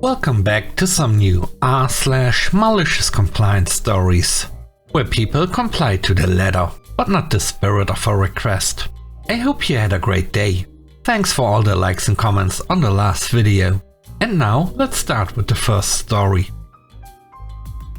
Welcome back to some new r/malicious compliance stories, where people comply to the letter, but not the spirit of a request. I hope you had a great day. Thanks for all the likes and comments on the last video. And now let's start with the first story.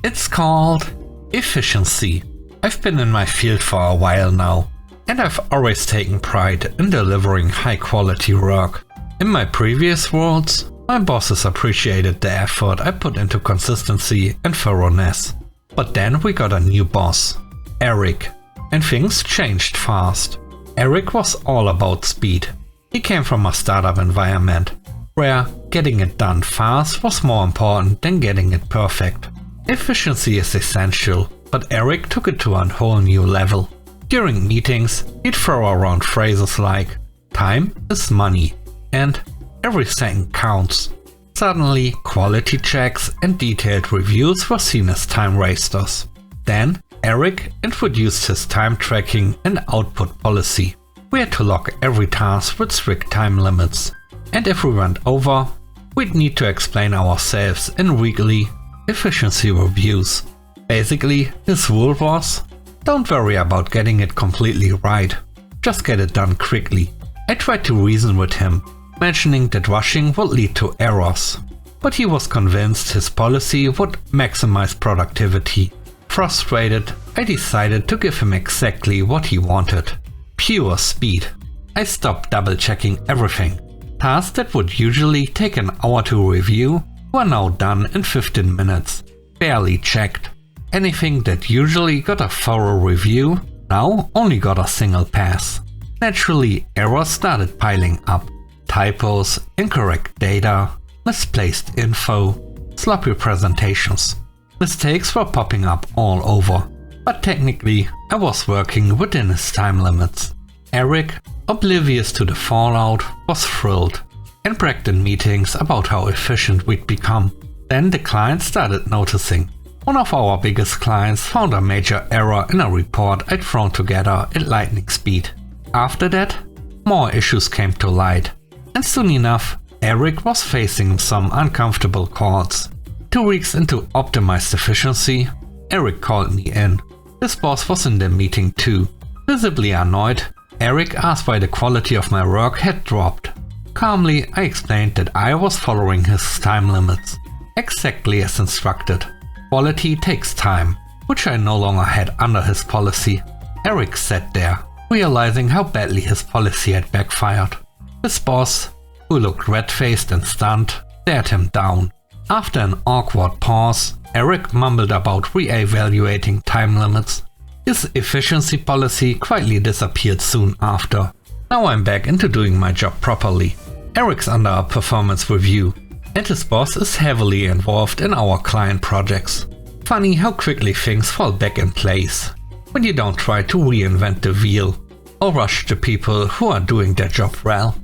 It's called Efficiency. I've been in my field for a while now, and I've always taken pride in delivering high quality work. In my previous roles, my bosses appreciated the effort I put into consistency and thoroughness. But then we got a new boss, Eric, and things changed fast. Eric was all about speed. He came from a startup environment, where getting it done fast was more important than getting it perfect. Efficiency is essential, but Eric took it to a whole new level. During meetings, he'd throw around phrases like, "Time is money," and "every second counts." Suddenly, quality checks and detailed reviews were seen as time wasters. Then, Eric introduced his time tracking and output policy. We had to log every task with strict time limits. And if we went over, we'd need to explain ourselves in weekly efficiency reviews. Basically, his rule was, don't worry about getting it completely right, just get it done quickly. I tried to reason with him, mentioning that rushing would lead to errors, but he was convinced his policy would maximize productivity. Frustrated, I decided to give him exactly what he wanted: pure speed. I stopped double checking everything. Tasks that would usually take an hour to review were now done in 15 minutes, barely checked. Anything that usually got a thorough review now only got a single pass. Naturally, errors started piling up. Typos, incorrect data, misplaced info, sloppy presentations. Mistakes were popping up all over, but technically I was working within his time limits. Eric, oblivious to the fallout, was thrilled and bragged in meetings about how efficient we'd become. Then the client started noticing. One of our biggest clients found a major error in a report I'd thrown together at lightning speed. After that, more issues came to light. And soon enough, Eric was facing some uncomfortable calls. 2 weeks into optimized efficiency, Eric called me in. His boss was in the meeting too. Visibly annoyed, Eric asked why the quality of my work had dropped. Calmly, I explained that I was following his time limits, exactly as instructed. Quality takes time, which I no longer had under his policy. Eric sat there, realizing how badly his policy had backfired. His boss, who looked red-faced and stunned, stared him down. After an awkward pause, Eric mumbled about re-evaluating time limits. His efficiency policy quietly disappeared soon after. Now I'm back into doing my job properly. Eric's under a performance review, and his boss is heavily involved in our client projects. Funny how quickly things fall back in place when you don't try to reinvent the wheel or rush the people who are doing their job well.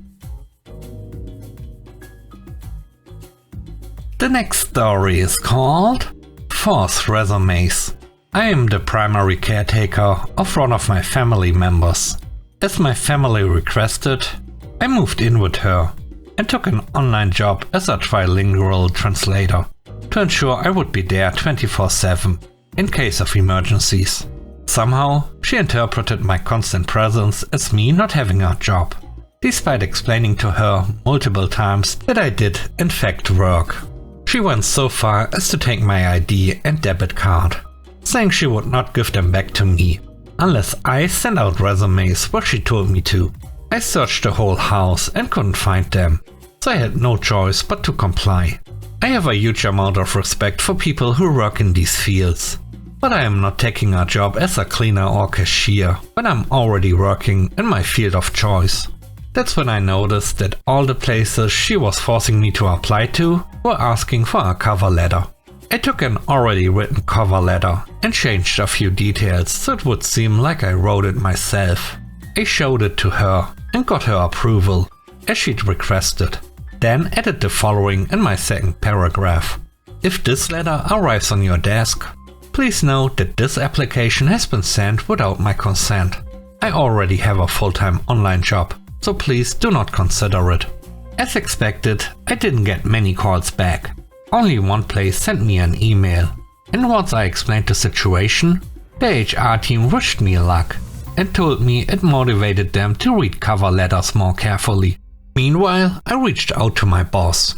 The next story is called False Resumes. I am the primary caretaker of one of my family members. As my family requested, I moved in with her and took an online job as a trilingual translator to ensure I would be there 24/7 in case of emergencies. Somehow, she interpreted my constant presence as me not having a job, despite explaining to her multiple times that I did in fact work. She went so far as to take my ID and debit card, saying she would not give them back to me unless I sent out resumes where she told me to. I searched the whole house and couldn't find them, so I had no choice but to comply. I have a huge amount of respect for people who work in these fields, but I am not taking a job as a cleaner or cashier when I'm already working in my field of choice. That's when I noticed that all the places she was forcing me to apply to were asking for a cover letter. I took an already written cover letter and changed a few details so it would seem like I wrote it myself. I showed it to her and got her approval, as she'd requested. Then added the following in my second paragraph. If this letter arrives on your desk, please note that this application has been sent without my consent. I already have a full-time online job, so please do not consider it. As expected, I didn't get many calls back. only one place sent me an email, and once I explained the situation, the HR team wished me luck and told me it motivated them to read cover letters more carefully. Meanwhile, I reached out to my boss.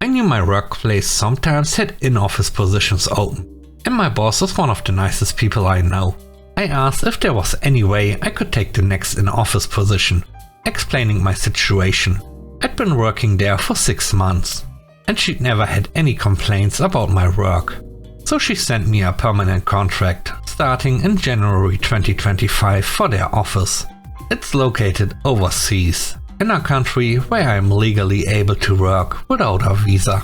I knew my workplace sometimes had in-office positions open, and my boss is one of the nicest people I know. I asked if there was any way I could take the next in-office position, explaining my situation. I'd been working there for 6 months, and she'd never had any complaints about my work. So she sent me a permanent contract starting in January 2025 for their office. It's located overseas, in a country where I'm legally able to work without a visa.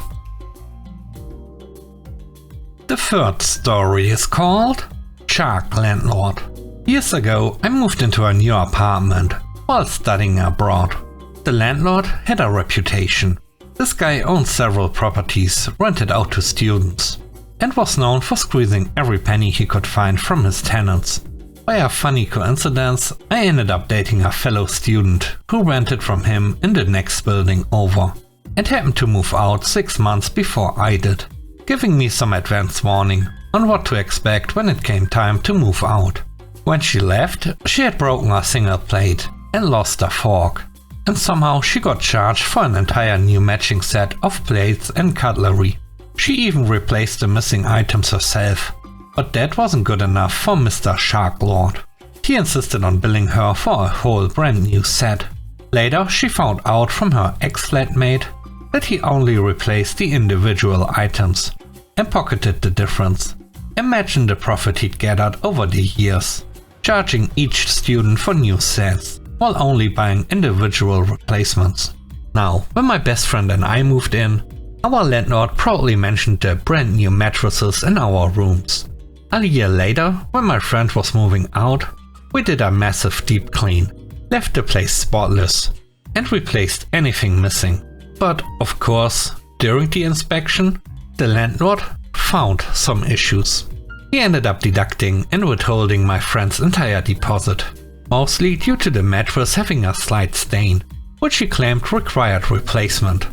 The third story is called Shark Landlord. Years ago, I moved into a new apartment while studying abroad. The landlord had a reputation. This guy owned several properties rented out to students and was known for squeezing every penny he could find from his tenants. By a funny coincidence, I ended up dating a fellow student who rented from him in the next building over and happened to move out 6 months before I did, giving me some advance warning on what to expect when it came time to move out. When she left, she had broken a single plate and lost a fork, and somehow she got charged for an entire new matching set of plates and cutlery. She even replaced the missing items herself, but that wasn't good enough for Mr. Shark Lord. He insisted on billing her for a whole brand new set. Later, she found out from her ex-flatmate that he only replaced the individual items and pocketed the difference. Imagine the profit he'd gathered over the years, charging each student for new sets while only buying individual replacements. Now, when my best friend and I moved in, our landlord proudly mentioned the brand new mattresses in our rooms. A year later, when my friend was moving out, we did a massive deep clean, left the place spotless, and replaced anything missing. But of course, during the inspection, the landlord found some issues. He ended up deducting and withholding my friend's entire deposit, mostly due to the mattress having a slight stain, which he claimed required replacement.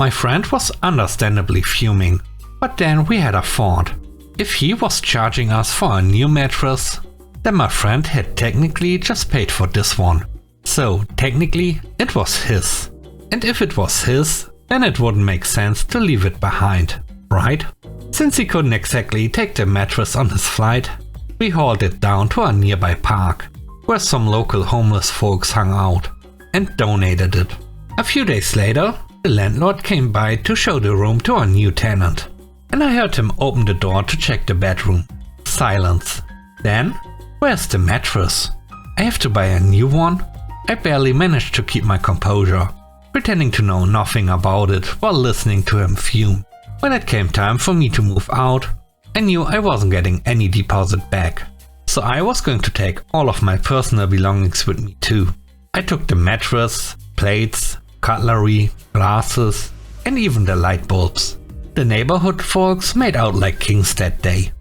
My friend was understandably fuming, but then we had a thought. If he was charging us for a new mattress, then my friend had technically just paid for this one. So technically it was his. And if it was his, then it wouldn't make sense to leave it behind, right? Since he couldn't exactly take the mattress on his flight, we hauled it down to a nearby park, where some local homeless folks hung out, and donated it. A few days later, the landlord came by to show the room to a new tenant, and I heard him open the door to check the bedroom. Silence. Then, where's the mattress? I have to buy a new one? I barely managed to keep my composure, pretending to know nothing about it while listening to him fume. When it came time for me to move out, I knew I wasn't getting any deposit back, so I was going to take all of my personal belongings with me too. I took the mattress, plates, cutlery, glasses, and even the light bulbs. The neighborhood folks made out like kings that day.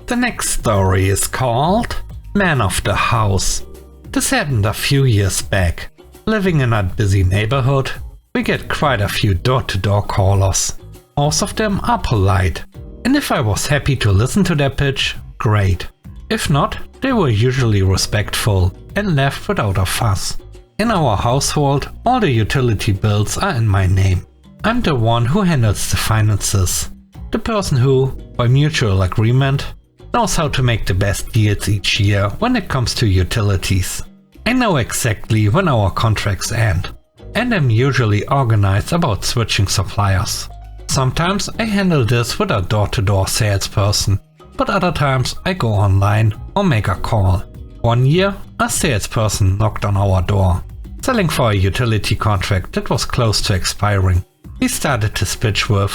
The next story is called Man of the House. This happened a few years back. Living in a busy neighborhood, we get quite a few door-to-door callers. Most of them are polite, and if I was happy to listen to their pitch, great. If not, they were usually respectful and left without a fuss. In our household, all the utility bills are in my name. I'm the one who handles the finances. The person who, by mutual agreement, knows how to make the best deals each year when it comes to utilities. I know exactly when our contracts end, and I'm usually organized about switching suppliers. Sometimes I handle this with a door-to-door salesperson, but other times I go online or make a call. One year, a salesperson knocked on our door, selling for a utility contract that was close to expiring. He started his pitch with,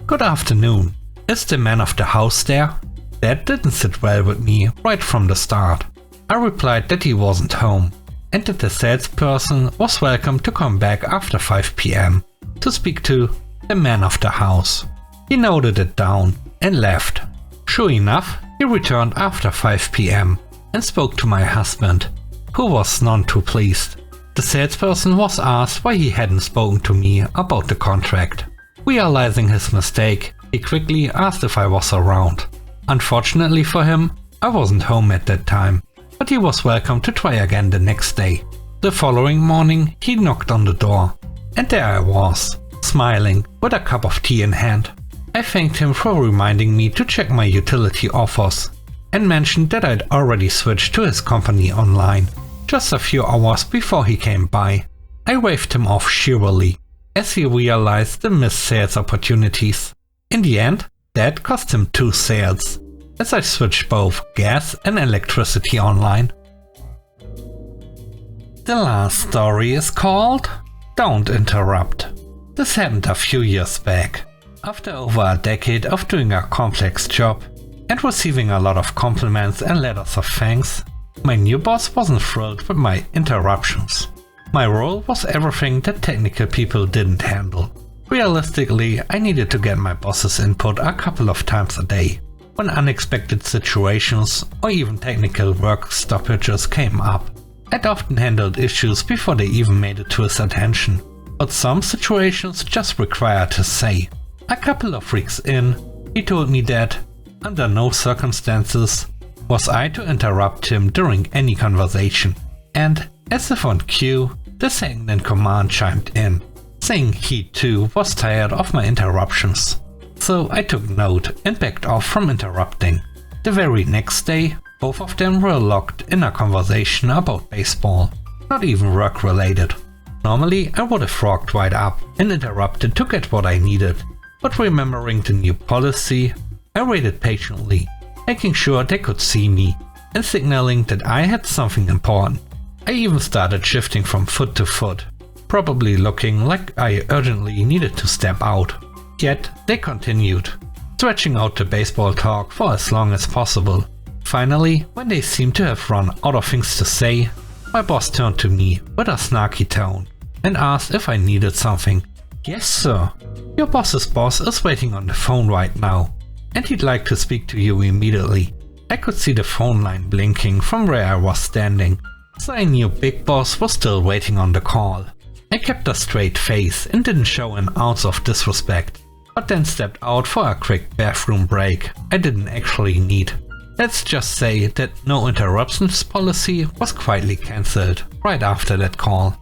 "Good afternoon, is the man of the house there?" That didn't sit well with me right from the start. I replied that he wasn't home, and that the salesperson was welcome to come back after 5 PM to speak to the man of the house. He noted it down and left. Sure enough, he returned after 5 PM and spoke to my husband, who was none too pleased. The salesperson was asked why he hadn't spoken to me about the contract. Realizing his mistake, he quickly asked if I was around. Unfortunately for him, I wasn't home at that time, but he was welcome to try again the next day. The following morning, he knocked on the door, and there I was, smiling, with a cup of tea in hand. I thanked him for reminding me to check my utility offers, and mentioned that I'd already switched to his company online, just a few hours before he came by. I waved him off cheerily, as he realized the missed sales opportunities. In the end, that cost him 2 sales, as I switched both gas and electricity online. The last story is called Don't Interrupt. This happened a few years back. After over a decade of doing a complex job and receiving a lot of compliments and letters of thanks, my new boss wasn't thrilled with my interruptions. My role was everything that technical people didn't handle. Realistically, I needed to get my boss's input a couple of times a day, when unexpected situations or even technical work stoppages came up. I'd often handled issues before they even made it to his attention, but some situations just required his say. A couple of weeks in, he told me that, under no circumstances, was I to interrupt him during any conversation, and as if on cue, the second in command chimed in, saying he too was tired of my interruptions. So I took note and backed off from interrupting. The very next day, both of them were locked in a conversation about baseball, not even work related. Normally I would have walked right up and interrupted to get what I needed, but remembering the new policy, I waited patiently, making sure they could see me and signaling that I had something important. I even started shifting from foot to foot, probably looking like I urgently needed to step out. Yet they continued, stretching out the baseball talk for as long as possible. Finally, when they seemed to have run out of things to say, my boss turned to me with a snarky tone and asked if I needed something. "Yes, sir. Your boss's boss is waiting on the phone right now, and he'd like to speak to you immediately." I could see the phone line blinking from where I was standing, so I knew Big Boss was still waiting on the call. I kept a straight face and didn't show an ounce of disrespect, but then stepped out for a quick bathroom break I didn't actually need. Let's just say that no interruptions policy was quietly cancelled right after that call.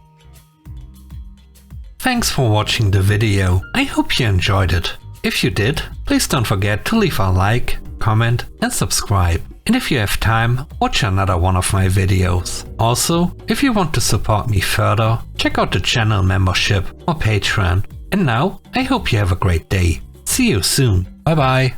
Thanks for watching the video. I hope you enjoyed it. If you did, please don't forget to leave a like, comment and subscribe. And if you have time, watch another one of my videos. Also, if you want to support me further, check out the channel membership or Patreon. And now, I hope you have a great day. See you soon. Bye bye.